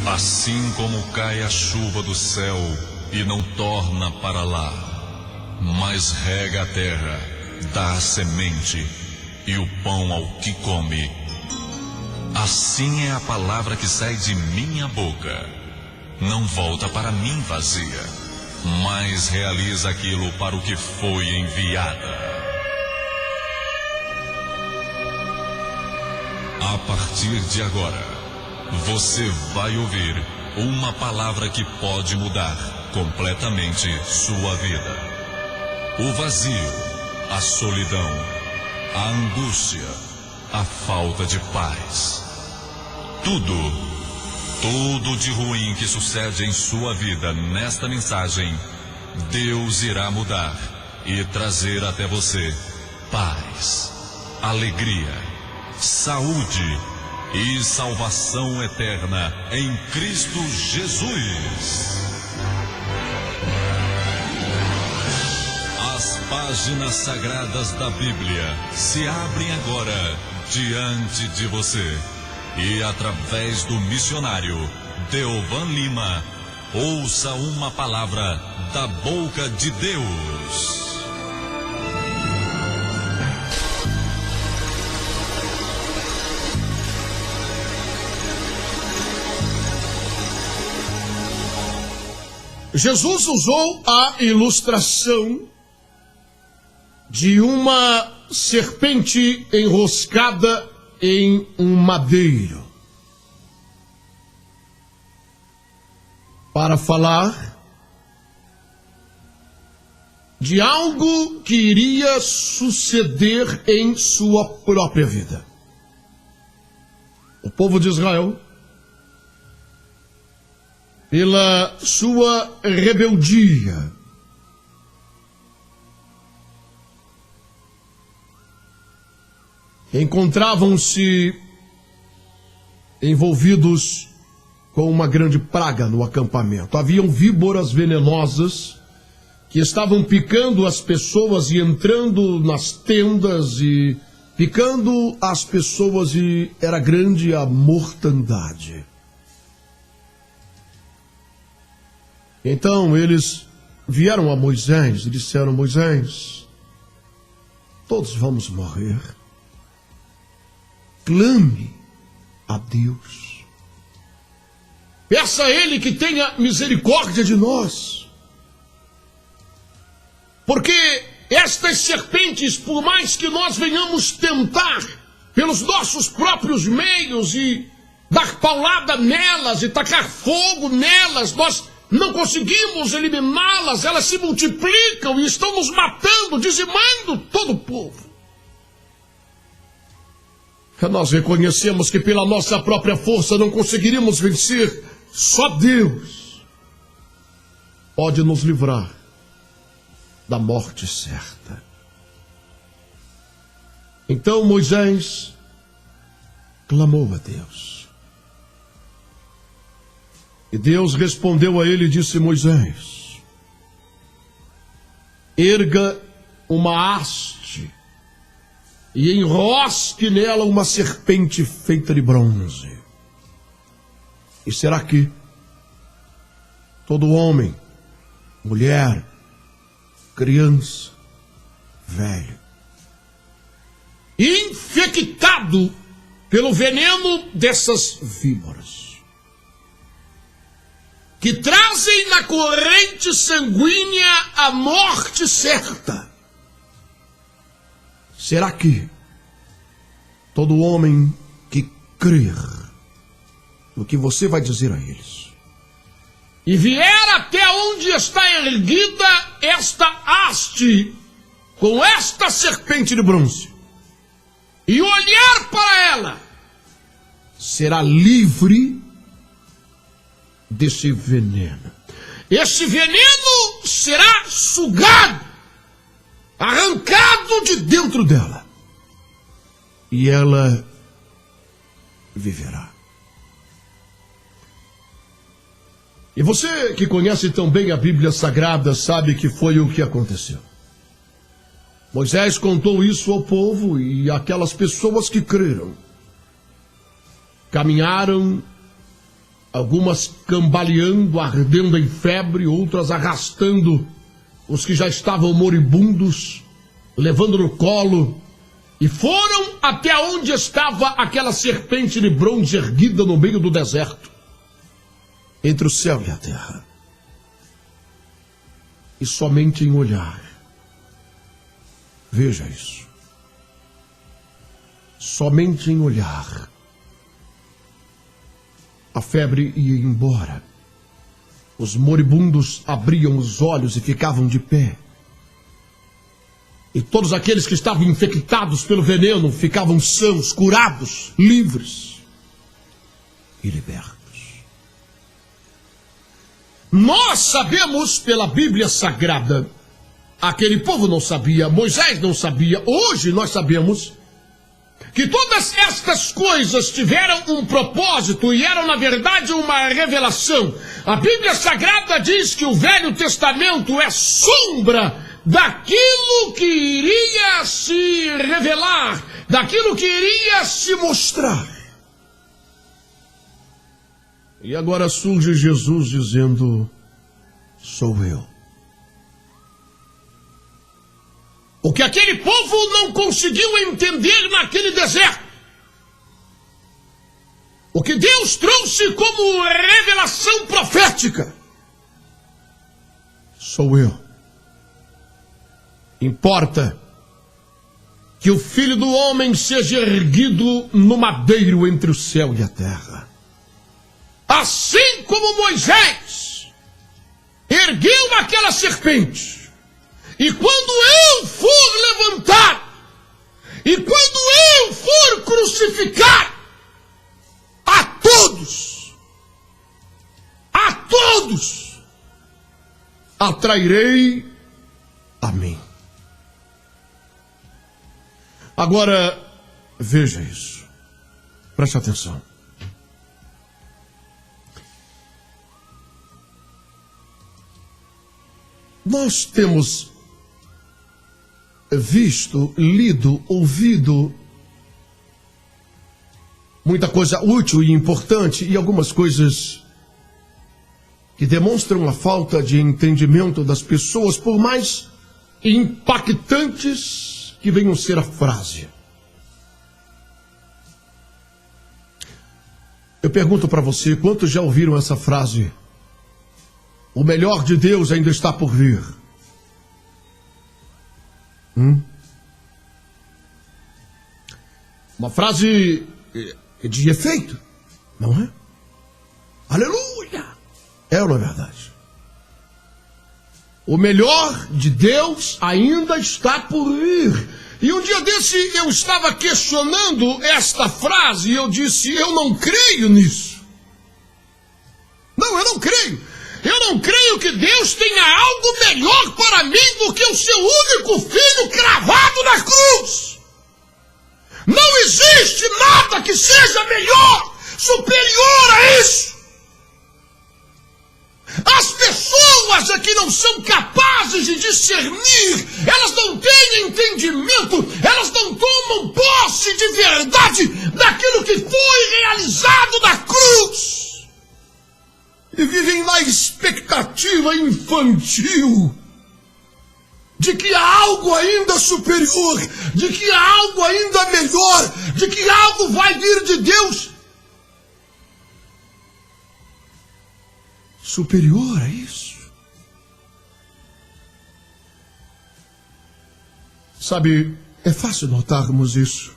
Assim como cai a chuva do céu e não torna para lá, mas rega a terra, dá a semente e o pão ao que come, assim é a palavra que sai de minha boca. Não volta para mim vazia, mas realiza aquilo para o que foi enviada. A partir de agora, você vai ouvir uma palavra que pode mudar completamente sua vida. O vazio, a solidão, a angústia, a falta de paz. Tudo de ruim que sucede em sua vida nesta mensagem, Deus irá mudar e trazer até você paz, alegria, saúde e salvação eterna em Cristo Jesus. As páginas sagradas da Bíblia se abrem agora diante de você e através do missionário Deovan Lima, ouça uma palavra da boca de Deus. Jesus usou a ilustração de uma serpente enroscada em um madeiro para falar de algo que iria suceder em sua própria vida. O povo de Israel, pela sua rebeldia, encontravam-se envolvidos com uma grande praga no acampamento. Haviam víboras venenosas que estavam picando as pessoas e entrando nas tendas e picando as pessoas, e era grande a mortandade. Então eles vieram a Moisés e disseram: Moisés, todos vamos morrer. Clame a Deus. Peça a Ele que tenha misericórdia de nós. Porque estas serpentes, por mais que nós venhamos tentar, pelos nossos próprios meios, e dar paulada nelas, e tacar fogo nelas, nós não conseguimos eliminá-las. Elas se multiplicam e estão nos matando, dizimando todo o povo. Nós reconhecemos que pela nossa própria força não conseguiríamos vencer. Só Deus pode nos livrar da morte certa. Então Moisés clamou a Deus. E Deus respondeu a ele e disse: Moisés, erga uma haste e enrosque nela uma serpente feita de bronze. E será que todo homem, mulher, criança, velho, infectado pelo veneno dessas víboras, que trazem na corrente sanguínea a morte certa, será que todo homem que crer no que você vai dizer a eles e vier até onde está erguida esta haste com esta serpente de bronze e olhar para ela, será livre desse veneno? Esse veneno será sugado, arrancado de dentro dela, e ela viverá. E você que conhece tão bem a Bíblia Sagrada sabe que foi o que aconteceu. Moisés contou isso ao povo, e aquelas pessoas que creram caminharam algumas cambaleando, ardendo em febre, outras arrastando os que já estavam moribundos, levando no colo, e foram até onde estava aquela serpente de bronze erguida no meio do deserto, entre o céu e a terra. E somente em olhar, veja isso, somente em olhar, a febre ia embora. Os moribundos abriam os olhos e ficavam de pé. E todos aqueles que estavam infectados pelo veneno ficavam sãos, curados, livres e libertos. Nós sabemos pela Bíblia Sagrada, aquele povo não sabia, Moisés não sabia, hoje nós sabemos que todas estas coisas tiveram um propósito e eram, na verdade, uma revelação. A Bíblia Sagrada diz que o Velho Testamento é sombra daquilo que iria se revelar, daquilo que iria se mostrar. E agora surge Jesus dizendo: sou eu. O que aquele povo não conseguiu entender naquele deserto, o que Deus trouxe como revelação profética, sou eu. Importa que o Filho do Homem seja erguido no madeiro entre o céu e a terra. Assim como Moisés ergueu aquela serpente, e quando eu for levantado, e quando eu for crucificado, a todos, atrairei a mim. Agora, veja isso. Preste atenção. Nós temos visto, lido, ouvido muita coisa útil e importante e algumas coisas que demonstram a falta de entendimento das pessoas, por mais impactantes que venham ser a frase. Eu pergunto para você, quantos já ouviram essa frase? O melhor de Deus ainda está por vir. Uma frase de efeito, não é? Aleluia! É ou não é verdade? O melhor de Deus ainda está por vir. E um dia desse eu estava questionando esta frase e eu disse: eu não creio nisso. Não, eu não creio. Eu não creio que Deus tenha algo melhor para mim do que o seu único filho cravado na cruz. Não existe nada que seja melhor, superior a isso. As pessoas aqui não são capazes de discernir, elas não têm entendimento, elas não tomam posse de verdade daquilo que foi realizado na cruz. E vivem na expectativa infantil de que há algo ainda superior, de que há algo ainda melhor, de que algo vai vir de Deus superior a isso. Sabe, é fácil notarmos isso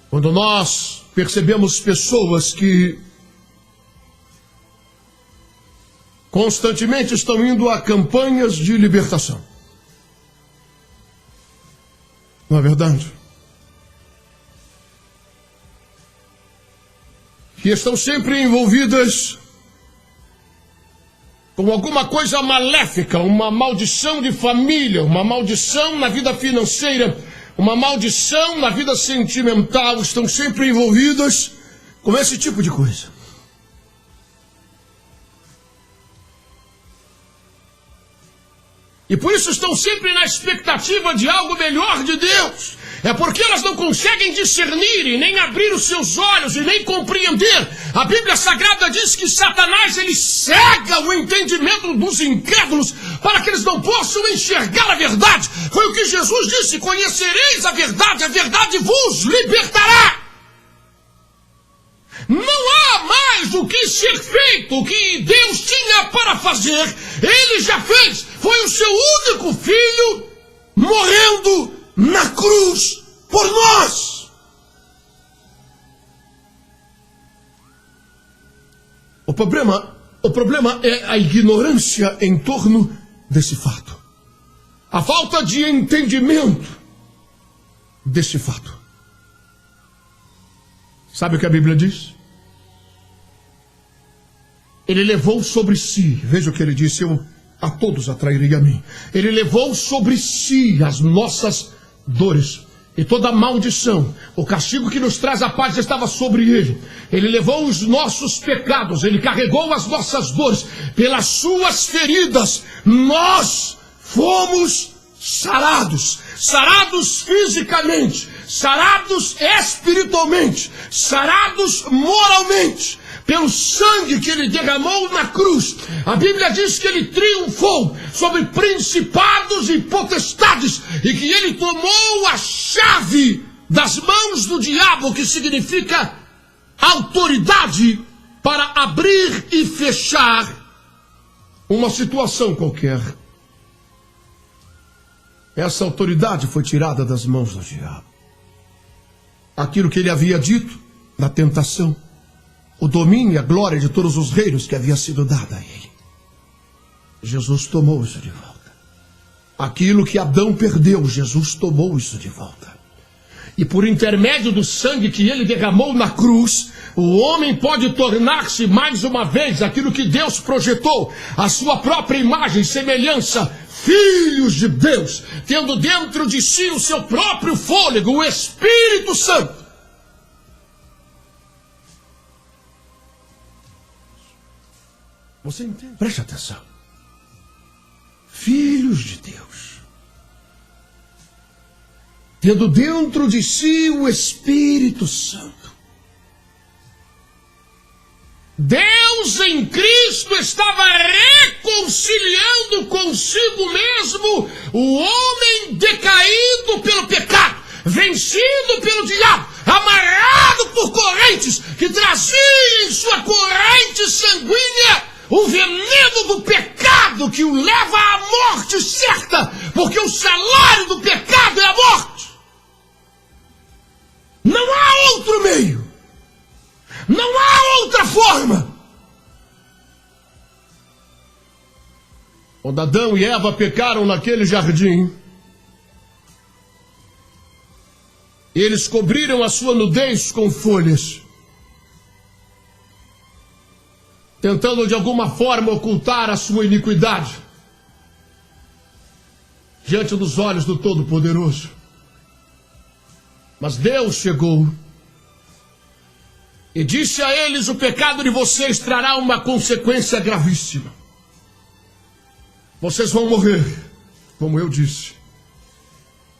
quando nós percebemos pessoas que constantemente estão indo a campanhas de libertação. Não é verdade? Que estão sempre envolvidas com alguma coisa maléfica, uma maldição de família, uma maldição na vida financeira, uma maldição na vida sentimental, estão sempre envolvidas com esse tipo de coisa. E por isso estão sempre na expectativa de algo melhor de Deus. é porque elas não conseguem discernir e nem abrir os seus olhos e nem compreender. A Bíblia Sagrada diz que Satanás, ele cega o entendimento dos incrédulos para que eles não possam enxergar a verdade. Foi o que Jesus disse: conhecereis a verdade vos libertará. Não há mais o que ser feito. O que Deus tinha para fazer, Ele já fez. Foi o seu único filho morrendo na cruz por nós. O problema é a ignorância em torno desse fato. A falta de entendimento desse fato. Sabe o que a Bíblia diz? Ele levou sobre si, veja o que ele disse: eu a todos atrairei a mim. Ele levou sobre si as nossas dores e toda a maldição. O castigo que nos traz a paz estava sobre ele. Ele levou os nossos pecados, ele carregou as nossas dores. Pelas suas feridas nós fomos sarados. Sarados fisicamente, sarados espiritualmente, sarados moralmente, pelo sangue que ele derramou na cruz. A Bíblia diz que ele triunfou sobre principados e potestades, e que ele tomou a chave das mãos do diabo, que significa autoridade, para abrir e fechar uma situação qualquer. Essa autoridade foi tirada das mãos do diabo. Aquilo que ele havia dito na tentação, o domínio e a glória de todos os reinos que havia sido dada a ele, Jesus tomou isso de volta. Aquilo que Adão perdeu, Jesus tomou isso de volta. E por intermédio do sangue que ele derramou na cruz, o homem pode tornar-se mais uma vez aquilo que Deus projetou, a sua própria imagem e semelhança, filhos de Deus, tendo dentro de si o seu próprio fôlego, o Espírito Santo. Você entende? Preste atenção. Filhos de Deus, tendo dentro de si o Espírito Santo. Deus em Cristo estava reconciliando consigo mesmo o homem decaído pelo pecado, vencido pelo diabo, amarrado por correntes que traziam em sua corrente sanguínea o veneno do pecado que o leva à morte certa, porque o salário do pecado é a morte. Não há outro meio, não há outra forma. Quando Adão e Eva pecaram naquele jardim, eles cobriram a sua nudez com folhas, tentando de alguma forma ocultar a sua iniquidade diante dos olhos do Todo-Poderoso. Mas Deus chegou e disse a eles: o pecado de vocês trará uma consequência gravíssima. Vocês vão morrer, como eu disse.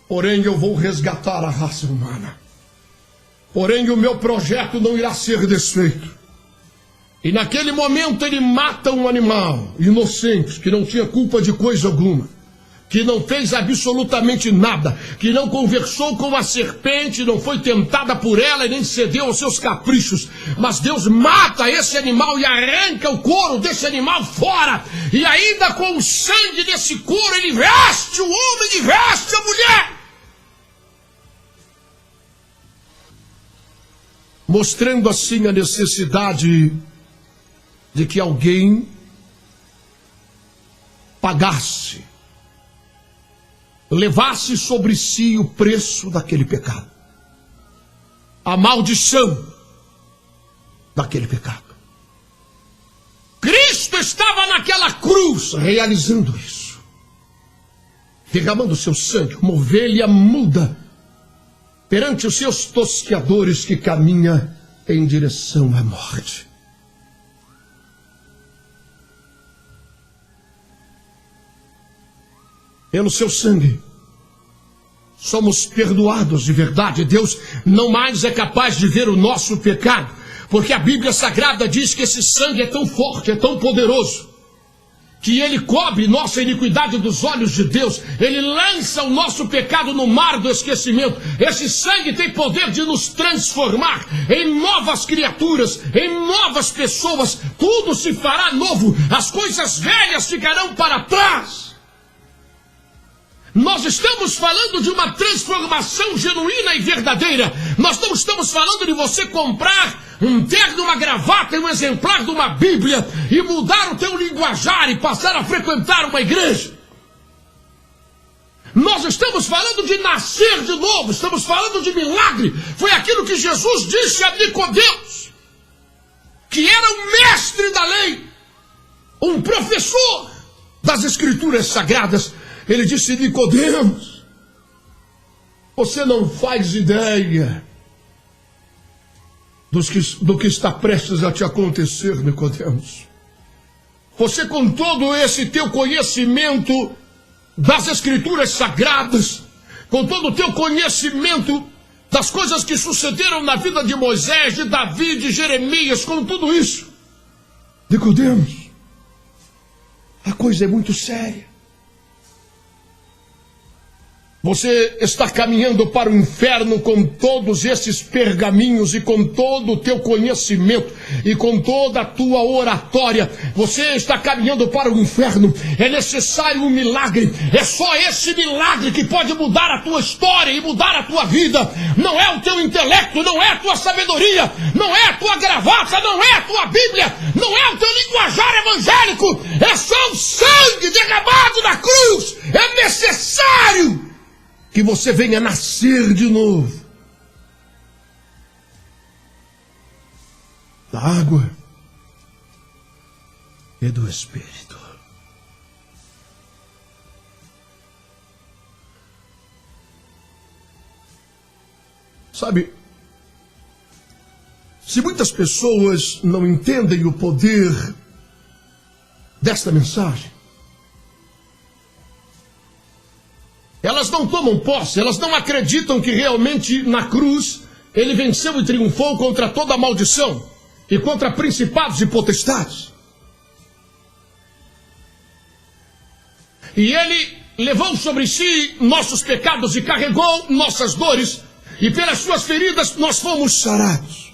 Porém, eu vou resgatar a raça humana. Porém, o meu projeto não irá ser desfeito. E naquele momento ele mata um animal inocente, que não tinha culpa de coisa alguma, que não fez absolutamente nada, que não conversou com a serpente, não foi tentada por ela e nem cedeu aos seus caprichos. Mas Deus mata esse animal e arranca o couro desse animal fora. E ainda com o sangue desse couro ele veste o homem e veste a mulher, mostrando assim a necessidade de que alguém pagasse, levasse sobre si o preço daquele pecado, a maldição daquele pecado. Cristo estava naquela cruz realizando isso, derramando seu sangue, uma ovelha muda perante os seus tosqueadores, que caminha em direção à morte. Pelo seu sangue, somos perdoados de verdade. Deus não mais é capaz de ver o nosso pecado, porque a Bíblia Sagrada diz que esse sangue é tão forte, é tão poderoso, que ele cobre nossa iniquidade dos olhos de Deus. Ele lança o nosso pecado no mar do esquecimento. Esse sangue tem poder de nos transformar em novas criaturas, em novas pessoas. Tudo se fará novo, as coisas velhas ficarão para trás. Nós estamos falando de uma transformação genuína e verdadeira. Nós não estamos falando de você comprar um terno, uma gravata e um exemplar de uma Bíblia e mudar o teu linguajar e passar a frequentar uma igreja. Nós estamos falando de nascer de novo, estamos falando de milagre. Foi aquilo que Jesus disse a Nicodemos, que era um mestre da lei, um professor das Escrituras Sagradas. Ele disse: Nicodemos, você não faz ideia do que está prestes a te acontecer, Nicodemos. Você, com todo esse teu conhecimento das Escrituras Sagradas, com todo o teu conhecimento das coisas que sucederam na vida de Moisés, de Davi, de Jeremias, com tudo isso, Nicodemos, a coisa é muito séria. Você está caminhando para o inferno com todos esses pergaminhos e com todo o teu conhecimento e com toda a tua oratória. Você está caminhando para o inferno. É necessário um milagre. É só esse milagre que pode mudar a tua história e mudar a tua vida. Não é o teu intelecto, não é a tua sabedoria, não é a tua gravata, não é a tua Bíblia, não é o teu linguajar evangélico. É só o sangue derramado na cruz. É necessário que você venha nascer de novo da água e do Espírito. Sabe, se muitas pessoas não entendem o poder desta mensagem, elas não tomam posse, elas não acreditam que realmente na cruz ele venceu e triunfou contra toda a maldição e contra principados e potestades. E ele levou sobre si nossos pecados e carregou nossas dores, e pelas suas feridas nós fomos sarados.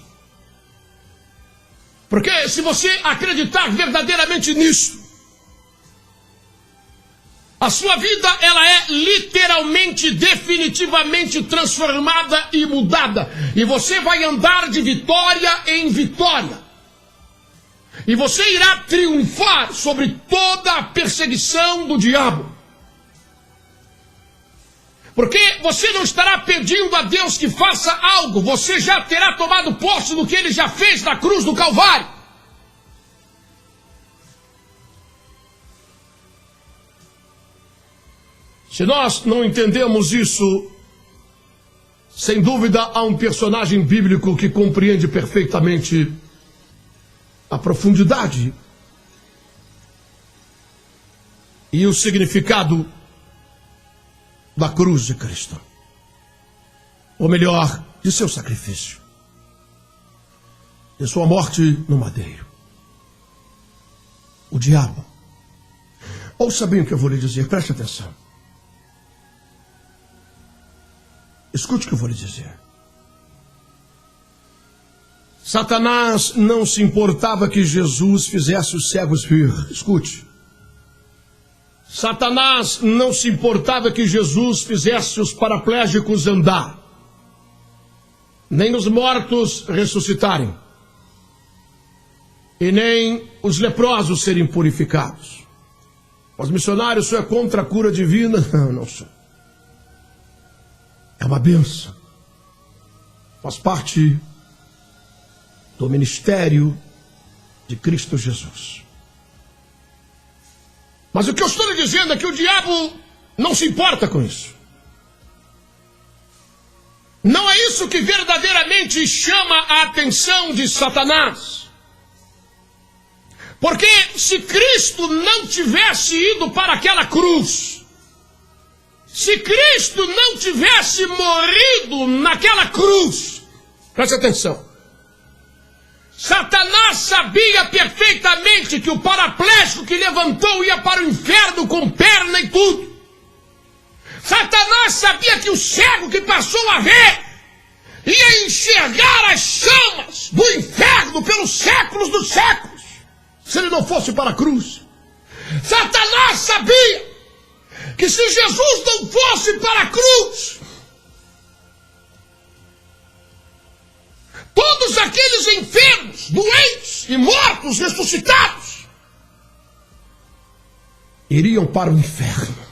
Porque se você acreditar verdadeiramente nisso, a sua vida, ela é literalmente, definitivamente transformada e mudada. E você vai andar de vitória em vitória. E você irá triunfar sobre toda a perseguição do diabo. Porque você não estará pedindo a Deus que faça algo. Você já terá tomado posse do que ele já fez na cruz do Calvário. Se nós não entendemos isso, sem dúvida há um personagem bíblico que compreende perfeitamente a profundidade e o significado da cruz de Cristo. Ou melhor, de seu sacrifício, de sua morte no madeiro. O diabo. Ouça bem o que eu vou lhe dizer, preste atenção. Escute o que eu vou lhe dizer. Satanás não se importava que Jesus fizesse os cegos vir. Escute. Satanás não se importava que Jesus fizesse os paraplégicos andar, nem os mortos ressuscitarem, e nem os leprosos serem purificados. Os missionários, isso é contra a cura divina? Não, não sou. É uma bênção. Faz parte do ministério de Cristo Jesus. Mas o que eu estou lhe dizendo é que o diabo não se importa com isso. Não é isso que verdadeiramente chama a atenção de Satanás. Porque se Cristo não tivesse ido para aquela cruz, se Cristo não tivesse morrido naquela cruz, preste atenção, Satanás sabia perfeitamente que o paraplégico que levantou ia para o inferno com perna e tudo. Satanás sabia que o cego que passou a ver ia enxergar as chamas do inferno pelos séculos dos séculos, se ele não fosse para a cruz. Satanás sabia que se Jesus não fosse para a cruz, todos aqueles enfermos, doentes e mortos ressuscitados iriam para o inferno.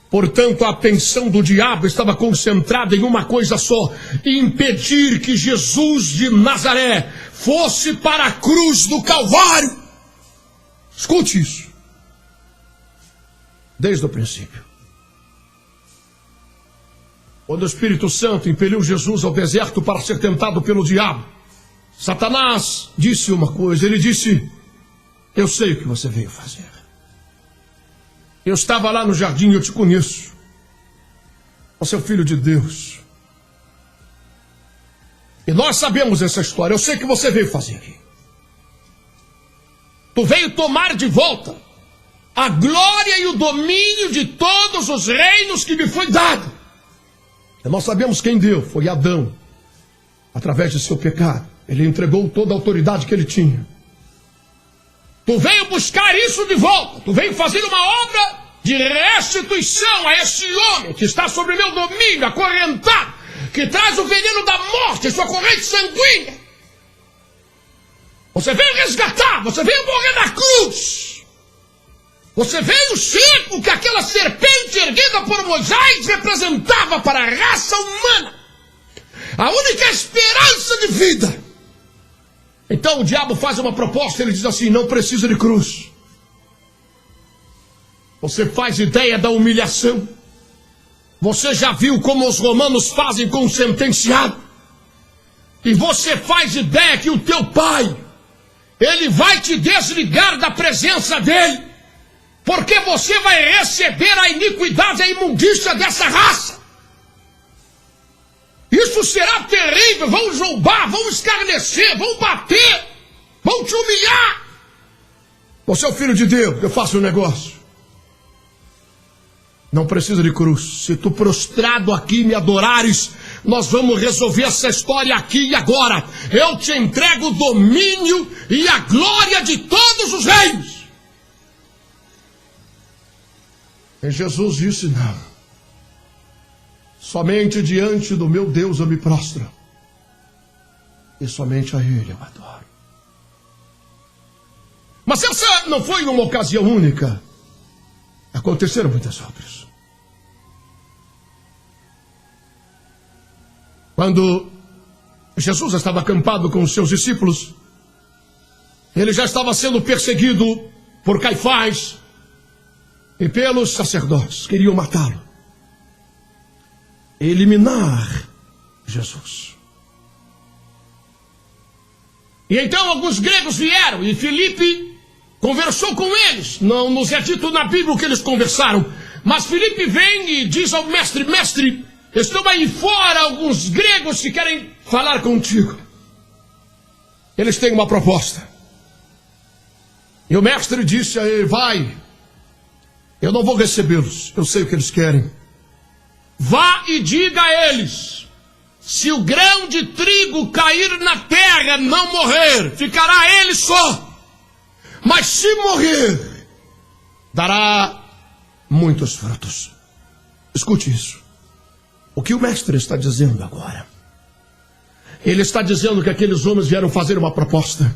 Portanto, a atenção do diabo estava concentrada em uma coisa só: impedir que Jesus de Nazaré fosse para a cruz do Calvário. Escute isso. Desde o princípio, quando o Espírito Santo impeliu Jesus ao deserto para ser tentado pelo diabo, Satanás disse uma coisa. Ele disse: eu sei o que você veio fazer. Eu estava lá no jardim e eu te conheço. Você é o filho de Deus. E nós sabemos essa história. Eu sei o que você veio fazer aqui. Tu veio tomar de volta a glória e o domínio de todos os reinos que me foi dado. E nós sabemos quem deu. Foi Adão. Através de seu pecado, ele entregou toda a autoridade que ele tinha. Tu veio buscar isso de volta. Tu veio fazer uma obra de restituição a esse homem que está sobre meu domínio, acorrentado, que traz o veneno da morte, sua corrente sanguínea. Você veio resgatar, você veio morrer na cruz. Você veio ser o que aquela serpente erguida por Moisés representava para a raça humana. A única esperança de vida. Então o diabo faz uma proposta, ele diz assim: não precisa de cruz. Você faz ideia da humilhação? Você já viu como os romanos fazem com o sentenciado? E você faz ideia que o teu pai, ele vai te desligar da presença dele, porque você vai receber a iniquidade, a imundícia dessa raça. Isso será terrível. Vão zombar, vão escarnecer, vão bater, vão te humilhar. Você é o filho de Deus, eu faço um negócio. Não precisa de cruz. Se tu prostrado aqui me adorares, nós vamos resolver essa história aqui e agora. Eu te entrego o domínio e a glória de todos os reinos. E Jesus disse: não. Somente diante do meu Deus eu me prostro. E somente a Ele eu adoro. Mas essa não foi uma ocasião única. Aconteceram muitas outras. Quando Jesus estava acampado com os seus discípulos, ele já estava sendo perseguido por Caifás e pelos sacerdotes. Queriam matá-lo, eliminar Jesus. E então alguns gregos vieram e Filipe conversou com eles. Não nos é dito na Bíblia o que eles conversaram, mas Filipe vem e diz ao mestre: mestre, estão aí fora alguns gregos que querem falar contigo. Eles têm uma proposta. E o mestre disse a ele: vai, eu não vou recebê-los, eu sei o que eles querem. Vá e diga a eles: se o grão de trigo cair na terra, não morrer, ficará ele só. Mas se morrer, dará muitos frutos. Escute isso. O que o mestre está dizendo agora? Ele está dizendo que aqueles homens vieram fazer uma proposta.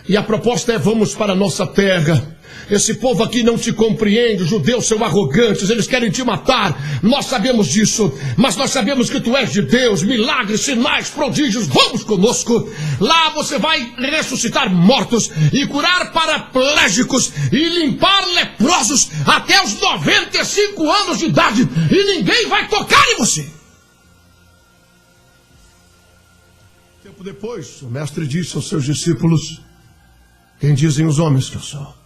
E a proposta é: vamos para a nossa terra. Esse povo aqui não te compreende, os judeus são arrogantes, eles querem te matar. Nós sabemos disso, mas nós sabemos que tu és de Deus, milagres, sinais, prodígios, vamos conosco. Lá você vai ressuscitar mortos e curar paraplégicos e limpar leprosos até os 95 anos de idade, e ninguém vai tocar em você. Tempo depois, o mestre disse aos seus discípulos: quem dizem os homens que eu sou?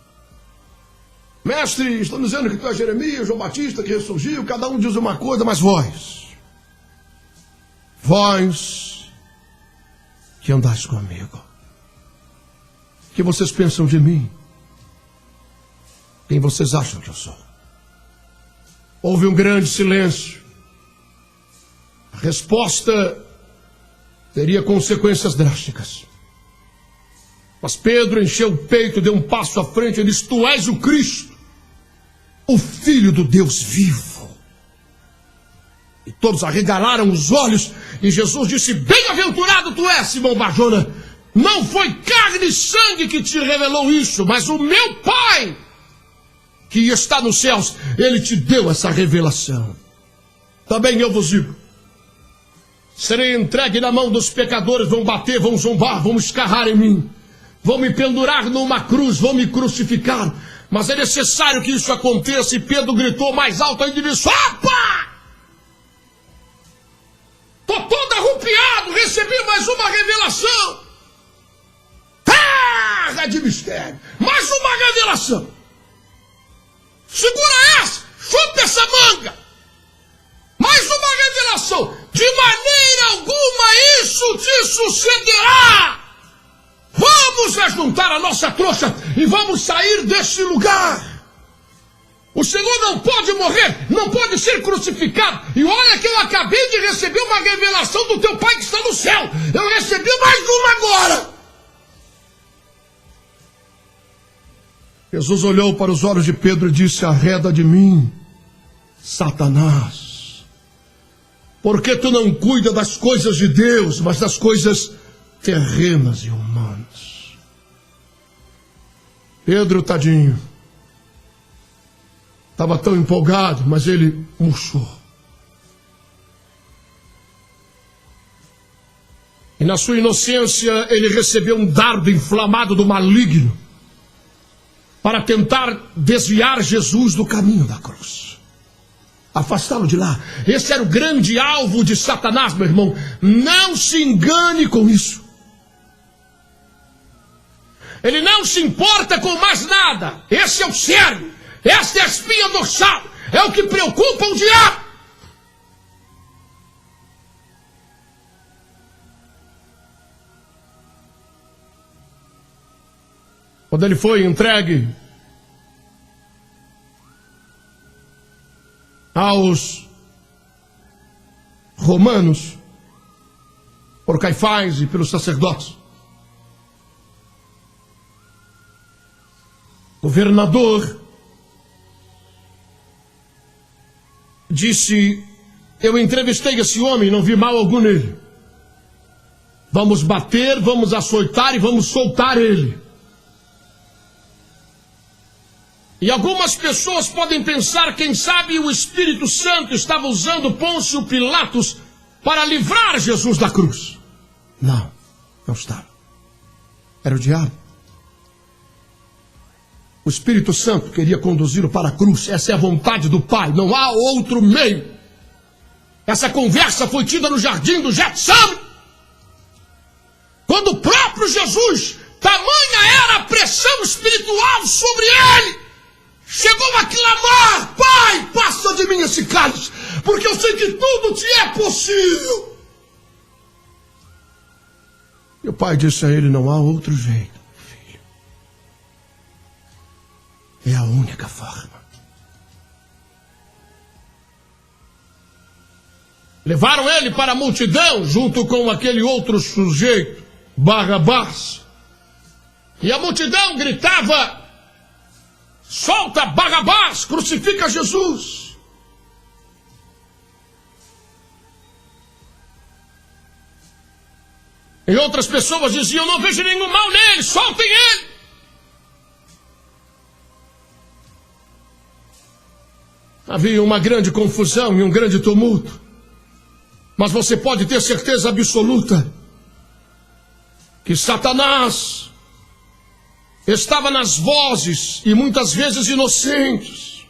Mestre, estão dizendo que tu é Jeremias, João Batista, que ressurgiu, cada um diz uma coisa, mas vós que andais comigo, o que vocês pensam de mim? Quem vocês acham que eu sou? Houve um grande silêncio. A resposta teria consequências drásticas. Mas Pedro encheu o peito, deu um passo à frente e disse: tu és o Cristo, o Filho do Deus vivo. E todos arregalaram os olhos e Jesus disse: bem-aventurado tu és, Simão Barjona. Não foi carne e sangue que te revelou isso, mas o meu Pai que está nos céus, Ele te deu essa revelação. Também eu vos digo, serei entregue na mão dos pecadores, vão bater, vão zombar, vão escarrar em mim, vão me pendurar numa cruz, vão me crucificar, mas é necessário que isso aconteça. E Pedro gritou mais alto ainda e disse: opa! Estou todo arrupiado, recebi mais uma revelação. Terra de mistério, mais uma revelação. Segura essa, chupa essa manga. Mais uma revelação. De maneira alguma isso te sucederá. Vamos ajuntar a nossa trouxa e vamos sair deste lugar. O Senhor não pode morrer, não pode ser crucificado. E olha que eu acabei de receber uma revelação do teu Pai que está no céu. Eu recebi mais uma agora. Jesus olhou para os olhos de Pedro e disse: arreda de mim, Satanás, porque tu não cuida das coisas de Deus, mas das coisas terrenas e humanas. Pedro, tadinho, estava tão empolgado, mas ele murchou. E na sua inocência ele recebeu um dardo inflamado do maligno para tentar desviar Jesus do caminho da cruz, afastá-lo de lá. Esse era o grande alvo de Satanás, meu irmão. Não se engane com isso. Ele não se importa com mais nada. Esse é o cerne, esta é a espinha dorsal, é o que preocupa o diabo. Quando ele foi entregue aos romanos, por Caifás e pelos sacerdotes, o governador disse: eu entrevistei esse homem e não vi mal algum nele. Vamos bater, vamos açoitar e vamos soltar ele. E algumas pessoas podem pensar, quem sabe o Espírito Santo estava usando Pôncio Pilatos para livrar Jesus da cruz. Não, não estava. Era o diabo. O Espírito Santo queria conduzi-lo para a cruz. Essa é a vontade do Pai, não há outro meio. Essa conversa foi tida no jardim do Getsemane, quando o próprio Jesus, tamanha era a pressão espiritual sobre ele, chegou a clamar: Pai, passa de mim esse cálice, porque eu sei que tudo te é possível. E o Pai disse a ele: não há outro jeito, filho. É a única forma. Levaram ele para a multidão, junto com aquele outro sujeito, Barrabás. E a multidão gritava: solta Barrabás, crucifica Jesus. E outras pessoas diziam: não vejo nenhum mal nele, soltem ele. Havia uma grande confusão e um grande tumulto. Mas você pode ter certeza absoluta que Satanás estava nas vozes, e muitas vezes inocentes,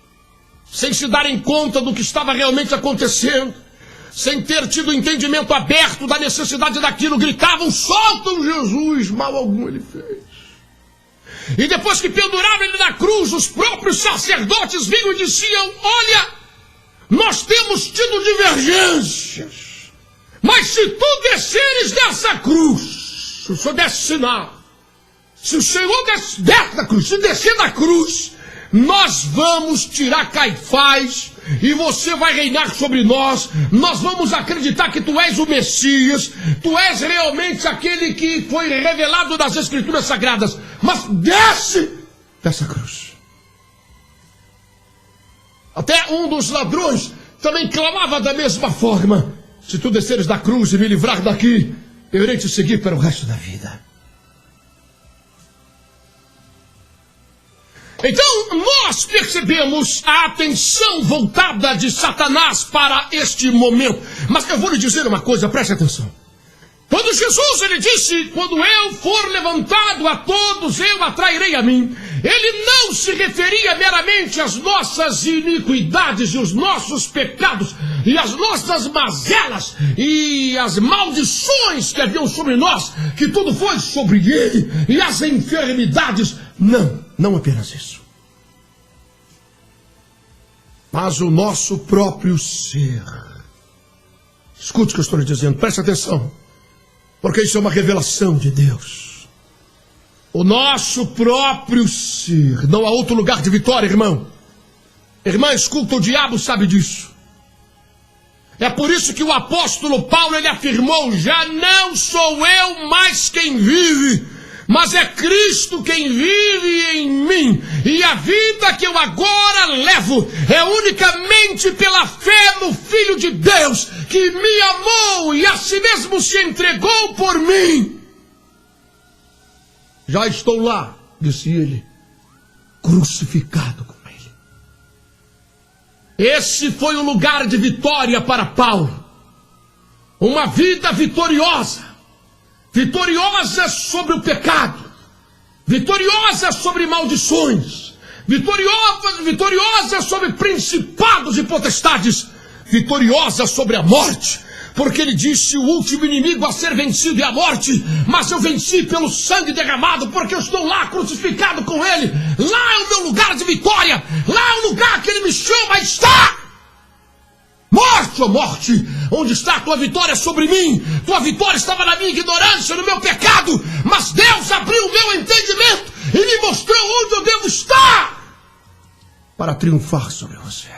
sem se darem conta do que estava realmente acontecendo, sem ter tido o entendimento aberto da necessidade daquilo, gritavam: soltam Jesus, mal algum ele fez. E depois que penduraram ele na cruz, os próprios sacerdotes vinham e diziam: olha, nós temos tido divergências, mas se tu desceres dessa cruz, se o Senhor desce se o Senhor desce da cruz, se descer da cruz, nós vamos tirar Caifás e você vai reinar sobre nós. Nós vamos acreditar que tu és o Messias, tu és realmente aquele que foi revelado nas Escrituras Sagradas. Mas desce dessa cruz. Até um dos ladrões também clamava da mesma forma: se tu desceres da cruz e me livrar daqui, eu irei te seguir para o resto da vida. Então, nós percebemos a atenção voltada de Satanás para este momento. Mas eu vou lhe dizer uma coisa, preste atenção. Quando Jesus, ele disse: quando eu for levantado, a todos eu atrairei a mim, ele não se referia meramente às nossas iniquidades e os nossos pecados e as nossas mazelas e as maldições que haviam sobre nós, que tudo foi sobre ele, e as enfermidades. Não apenas isso. Mas o nosso próprio ser. Escute o que eu estou lhe dizendo, preste atenção, porque isso é uma revelação de Deus. O nosso próprio ser. Não há outro lugar de vitória, irmão. Irmã, escuta, o diabo sabe disso. É por isso que o apóstolo Paulo, ele afirmou: já não sou eu mais quem vive, mas é Cristo quem vive em mim. E a vida que eu agora levo é unicamente pela fé no Filho de Deus, que me amou e a si mesmo se entregou por mim. Já estou lá, disse ele, crucificado com ele. Esse foi o lugar de vitória para Paulo. Uma vida vitoriosa. Vitoriosa sobre o pecado, vitoriosa sobre maldições, vitoriosa sobre principados e potestades, vitoriosa sobre a morte, porque ele disse: o último inimigo a ser vencido é a morte, mas eu venci pelo sangue derramado, porque eu estou lá crucificado com ele. Lá é o meu lugar de vitória, lá é o lugar que ele me chama a estar. Morte, ó morte, onde está a tua vitória sobre mim? Tua vitória estava na minha ignorância, no meu pecado, mas Deus abriu o meu entendimento e me mostrou onde eu devo estar para triunfar sobre você.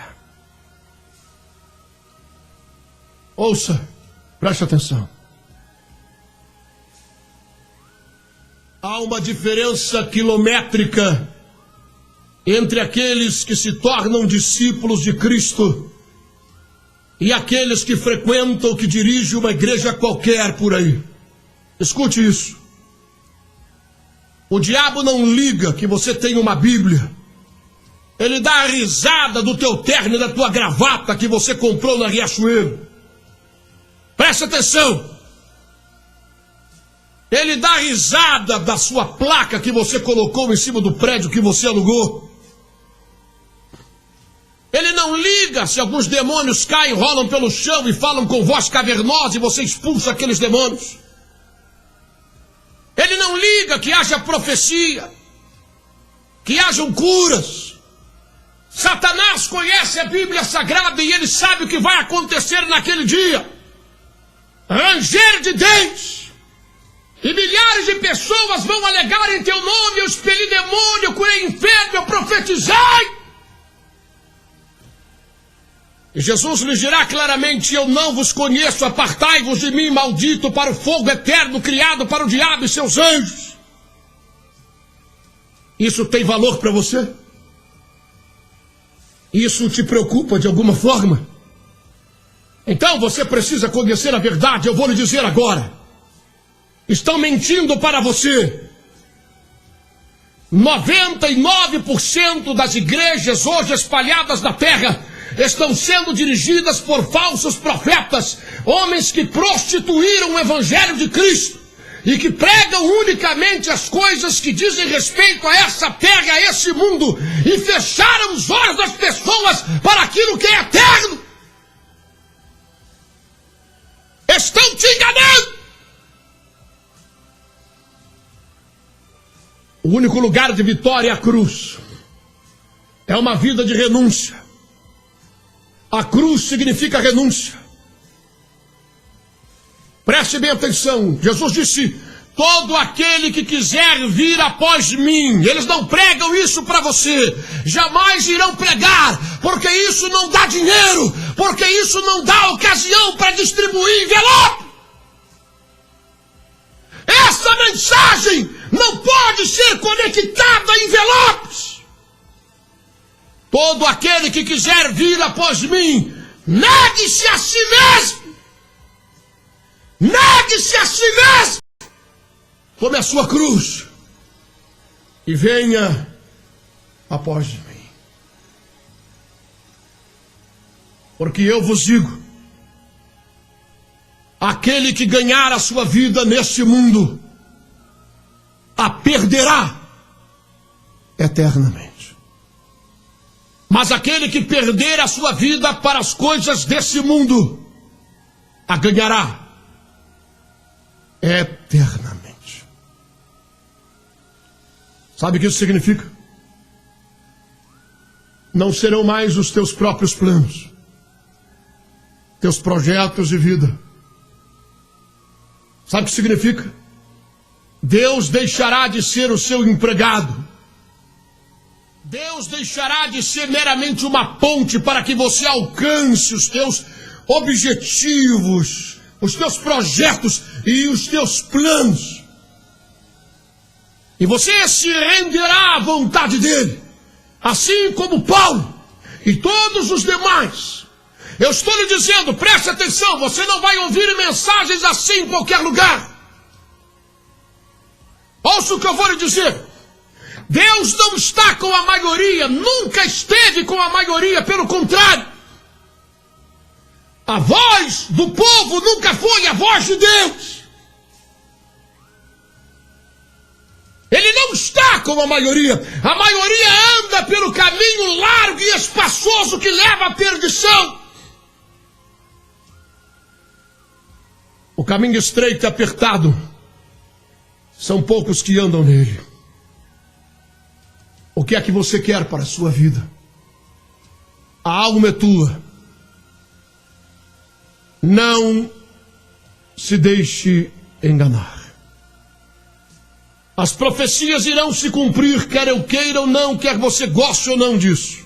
Ouça, preste atenção. Há uma diferença quilométrica entre aqueles que se tornam discípulos de Cristo e aqueles que frequentam, que dirigem uma igreja qualquer por aí. Escute isso. O diabo não liga que você tem uma Bíblia. Ele dá a risada do teu terno e da tua gravata que você comprou na Riachuelo. Preste atenção. Ele dá a risada da sua placa que você colocou em cima do prédio que você alugou. Ele não liga se alguns demônios caem, rolam pelo chão e falam com voz cavernosa e você expulsa aqueles demônios. Ele não liga que haja profecia, que hajam curas. Satanás conhece a Bíblia Sagrada e ele sabe o que vai acontecer naquele dia. Ranger de dentes. E milhares de pessoas vão alegar em teu nome: eu expeli demônio, eu curei enfermo, eu profetizei. E Jesus lhes dirá claramente: eu não vos conheço, apartai-vos de mim, maldito, para o fogo eterno criado para o diabo e seus anjos. Isso tem valor para você? Isso te preocupa de alguma forma? Então você precisa conhecer a verdade. Eu vou lhe dizer agora: estão mentindo para você. 99% das igrejas hoje espalhadas na terra estão sendo dirigidas por falsos profetas, homens que prostituíram o Evangelho de Cristo e que pregam unicamente as coisas que dizem respeito a essa terra, a esse mundo, e fecharam os olhos das pessoas para aquilo que é eterno. Estão te enganando. O único lugar de vitória é a cruz. É uma vida de renúncia. A cruz significa renúncia. Preste bem atenção. Jesus disse: todo aquele que quiser vir após mim. Eles não pregam isso para você. Jamais irão pregar, porque isso não dá dinheiro, porque isso não dá ocasião para distribuir envelope. Essa mensagem não pode ser conectada a envelopes. Todo aquele que quiser vir após mim, negue-se a si mesmo. Negue-se a si mesmo. Tome a sua cruz e venha após mim. Porque eu vos digo, aquele que ganhar a sua vida neste mundo, a perderá eternamente. Mas aquele que perder a sua vida para as coisas desse mundo, a ganhará eternamente. Sabe o que isso significa? Não serão mais os teus próprios planos, teus projetos de vida. Sabe o que significa? Deus deixará de ser o seu empregado. Deus deixará de ser meramente uma ponte para que você alcance os teus objetivos, os teus projetos e os teus planos. E você se renderá à vontade dele, assim como Paulo e todos os demais. Eu estou lhe dizendo, preste atenção, você não vai ouvir mensagens assim em qualquer lugar. Ouça o que eu vou lhe dizer. Deus não está com a maioria, nunca esteve com a maioria, pelo contrário. A voz do povo nunca foi a voz de Deus. Ele não está com a maioria anda pelo caminho largo e espaçoso que leva à perdição. O caminho estreito e apertado, são poucos que andam nele. O que é que você quer para a sua vida? A alma é tua. Não se deixe enganar. As profecias irão se cumprir, quer eu queira ou não, quer você goste ou não disso.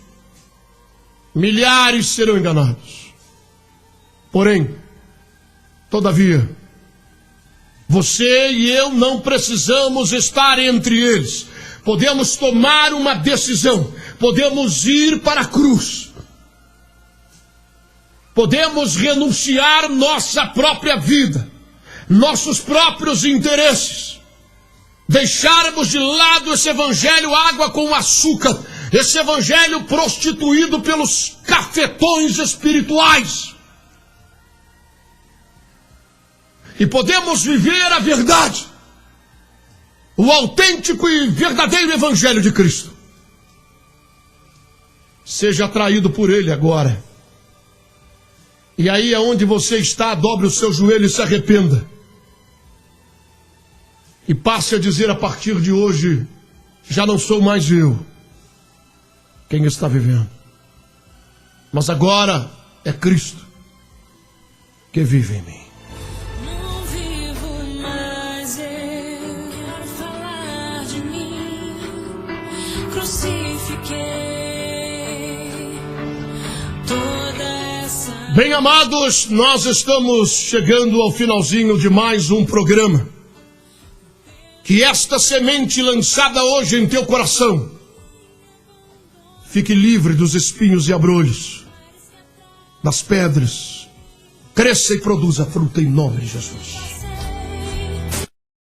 Milhares serão enganados. Porém, todavia, você e eu não precisamos estar entre eles. Podemos tomar uma decisão. Podemos ir para a cruz. Podemos renunciar nossa própria vida, nossos próprios interesses. Deixarmos de lado esse evangelho água com açúcar, esse evangelho prostituído pelos cafetões espirituais. E podemos viver a verdade, o autêntico e verdadeiro evangelho de Cristo. Seja atraído por ele agora. E aí aonde você está, dobre o seu joelho e se arrependa. E passe a dizer a partir de hoje, já não sou mais eu quem está vivendo. Mas agora é Cristo que vive em mim. Bem, amados, nós estamos chegando ao finalzinho de mais um programa. Que esta semente lançada hoje em teu coração fique livre dos espinhos e abrolhos, das pedras, cresça e produza fruta em nome de Jesus.